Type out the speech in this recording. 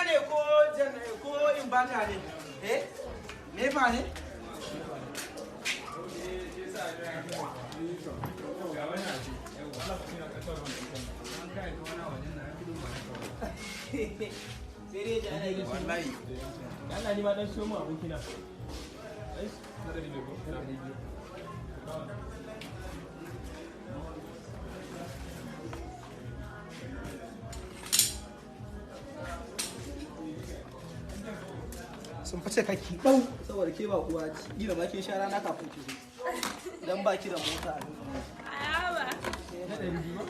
ne ko in bata ne? Nefa ne? Wallahi. Allah ni ma dan siyo mu abokina. Sun fice kaki ɗau saboda ke ba kuwa ci. Ni da ma kin sha rana kafin ki zo. Idan ba ki da mota a Ayaba. Na 200 ba?